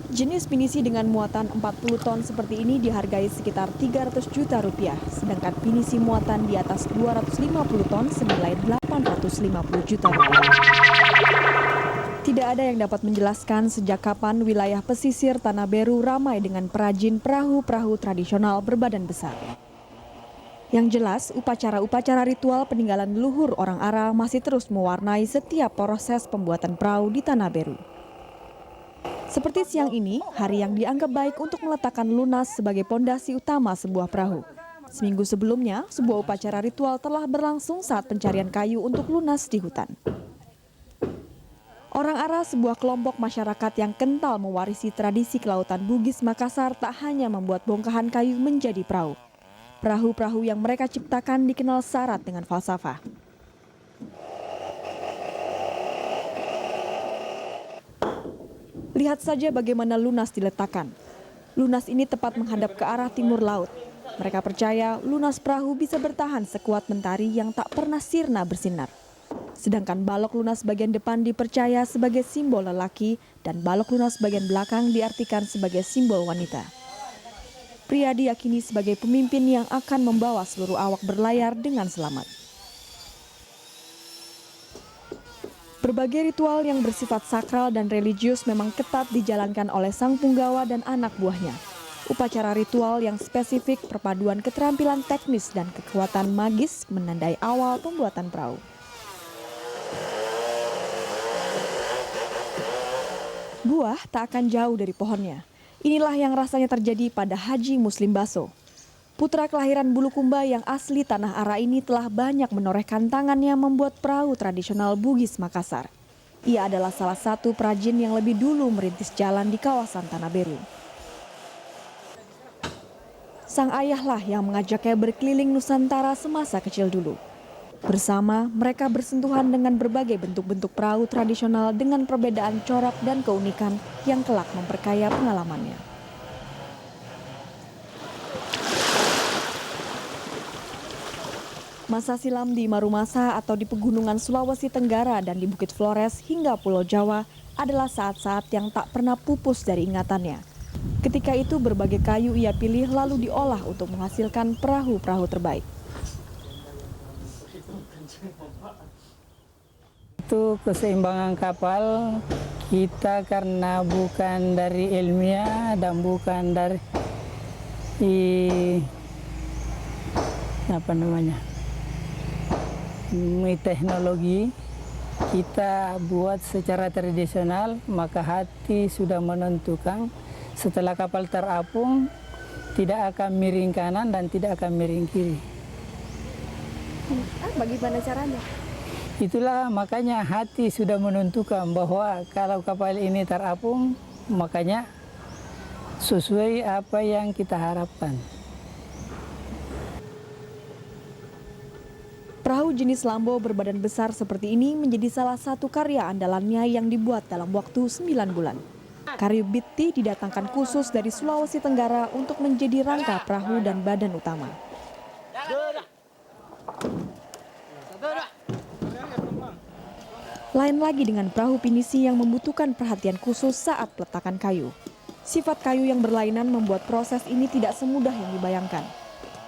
Jenis pinisi dengan muatan 40 ton seperti ini dihargai sekitar 300 juta rupiah, sedangkan pinisi muatan di atas 250 ton senilai 850 juta rupiah. Tidak ada yang dapat menjelaskan sejak kapan wilayah pesisir Tanah Beru ramai dengan perajin perahu-perahu tradisional berbadan besar. Yang jelas, upacara-upacara ritual peninggalan leluhur orang Ara masih terus mewarnai setiap proses pembuatan perahu di Tanah Beru. Seperti siang ini, hari yang dianggap baik untuk meletakkan lunas sebagai pondasi utama sebuah perahu. Seminggu sebelumnya, sebuah upacara ritual telah berlangsung saat pencarian kayu untuk lunas di hutan. Orang Ara, sebuah kelompok masyarakat yang kental mewarisi tradisi kelautan Bugis Makassar, tak hanya membuat bongkahan kayu menjadi perahu. Perahu-perahu yang mereka ciptakan dikenal syarat dengan falsafah. Lihat saja bagaimana lunas diletakkan. Lunas ini tepat menghadap ke arah timur laut. Mereka percaya lunas perahu bisa bertahan sekuat mentari yang tak pernah sirna bersinar. Sedangkan balok lunas bagian depan dipercaya sebagai simbol lelaki dan balok lunas bagian belakang diartikan sebagai simbol wanita. Pria diyakini sebagai pemimpin yang akan membawa seluruh awak berlayar dengan selamat. Berbagai ritual yang bersifat sakral dan religius memang ketat dijalankan oleh sang punggawa dan anak buahnya. Upacara ritual yang spesifik perpaduan keterampilan teknis dan kekuatan magis menandai awal pembuatan perahu. Buah tak akan jauh dari pohonnya. Inilah yang rasanya terjadi pada Haji Muslim Baso. Putra kelahiran Bulukumba yang asli Tanah Ara ini telah banyak menorehkan tangannya membuat perahu tradisional Bugis Makassar. Ia adalah salah satu perajin yang lebih dulu merintis jalan di kawasan Tanah Beru. Sang ayahlah yang mengajaknya berkeliling Nusantara semasa kecil dulu. Bersama, mereka bersentuhan dengan berbagai bentuk-bentuk perahu tradisional dengan perbedaan corak dan keunikan yang kelak memperkaya pengalamannya. Masa silam di Marumasa atau di pegunungan Sulawesi Tenggara dan di Bukit Flores hingga Pulau Jawa adalah saat-saat yang tak pernah pupus dari ingatannya. Ketika itu berbagai kayu ia pilih lalu diolah untuk menghasilkan perahu-perahu terbaik. Itu keseimbangan kapal kita karena bukan dari ilmiah dan bukan dari teknologi, kita buat secara tradisional, maka hati sudah menentukan setelah kapal terapung tidak akan miring kanan dan tidak akan miring kiri. Bagaimana caranya? Itulah makanya hati sudah menentukan bahwa kalau kapal ini terapung, makanya sesuai apa yang kita harapkan. Perahu jenis Lambo berbadan besar seperti ini menjadi salah satu karya andalannya yang dibuat dalam waktu 9 bulan. Kayu biti didatangkan khusus dari Sulawesi Tenggara untuk menjadi rangka perahu dan badan utama. Lain lagi dengan perahu pinisi yang membutuhkan perhatian khusus saat peletakan kayu. Sifat kayu yang berlainan membuat proses ini tidak semudah yang dibayangkan.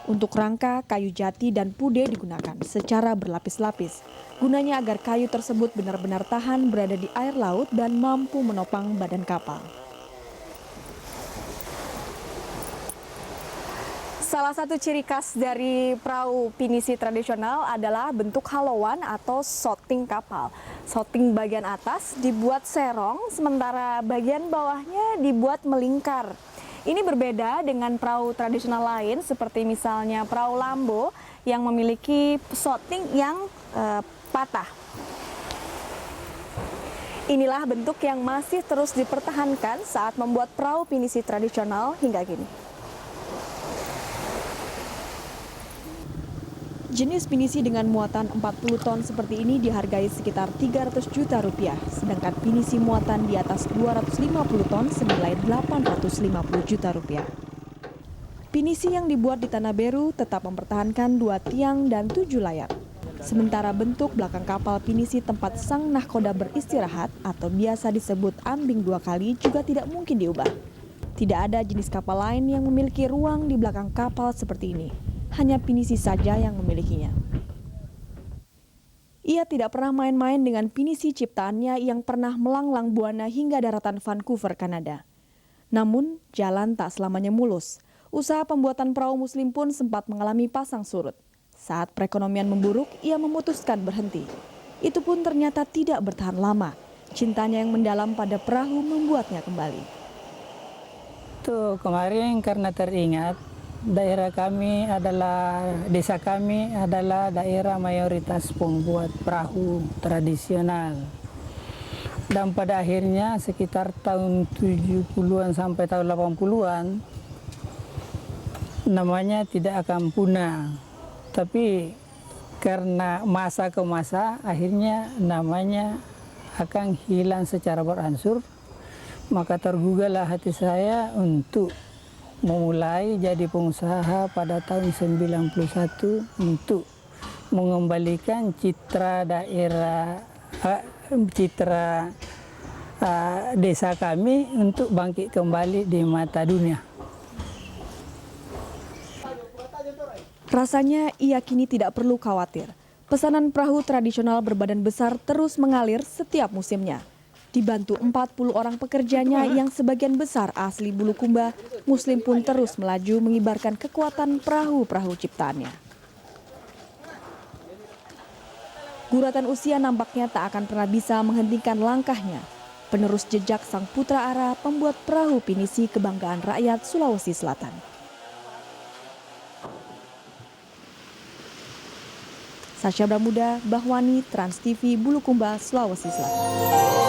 Untuk rangka, kayu jati dan pude digunakan secara berlapis-lapis. Gunanya agar kayu tersebut benar-benar tahan berada di air laut dan mampu menopang badan kapal. Salah satu ciri khas dari perahu pinisi tradisional adalah bentuk halauan atau shotting kapal. Shotting bagian atas dibuat serong, sementara bagian bawahnya dibuat melingkar. Ini berbeda dengan perahu tradisional lain seperti misalnya perahu Lambo yang memiliki shotting yang patah. Inilah bentuk yang masih terus dipertahankan saat membuat perahu pinisi tradisional hingga kini. Jenis pinisi dengan muatan 40 ton seperti ini dihargai sekitar 300 juta rupiah, sedangkan pinisi muatan di atas 250 ton senilai 850 juta rupiah. Pinisi yang dibuat di Tanah Beru tetap mempertahankan 2 tiang dan 7 layar. Sementara bentuk belakang kapal pinisi tempat sang nahkoda beristirahat atau biasa disebut ambing 2 kali juga tidak mungkin diubah. Tidak ada jenis kapal lain yang memiliki ruang di belakang kapal seperti ini. Hanya pinisi saja yang memilikinya. Ia tidak pernah main-main dengan pinisi ciptaannya yang pernah melanglang buana hingga daratan Vancouver, Kanada. Namun, jalan tak selamanya mulus. Usaha pembuatan perahu muslim pun sempat mengalami pasang surut. Saat perekonomian memburuk, ia memutuskan berhenti. Itu pun ternyata tidak bertahan lama. Cintanya yang mendalam pada perahu membuatnya kembali. Tuh kemarin karena teringat daerah kami adalah, desa kami adalah daerah mayoritas pembuat perahu tradisional. Dan pada akhirnya sekitar tahun 70-an sampai tahun 80-an namanya tidak akan punah. Tapi karena masa ke masa akhirnya namanya akan hilang secara berangsur. Maka tergugahlah hati saya untuk memulai jadi pengusaha pada tahun 91 untuk mengembalikan citra daerah, desa kami untuk bangkit kembali di mata dunia. Rasanya ia kini tidak perlu khawatir. Pesanan perahu tradisional berbadan besar terus mengalir setiap musimnya. Dibantu 40 orang pekerjanya yang sebagian besar asli Bulukumba, Muslim pun terus melaju mengibarkan kekuatan perahu-perahu ciptaannya. Guratan usia nampaknya tak akan pernah bisa menghentikan langkahnya. Penerus jejak sang putra Ara, pembuat perahu pinisi kebanggaan rakyat Sulawesi Selatan. Sasha Bramuda, Bahwani, Trans TV, Bulukumba, Sulawesi Selatan.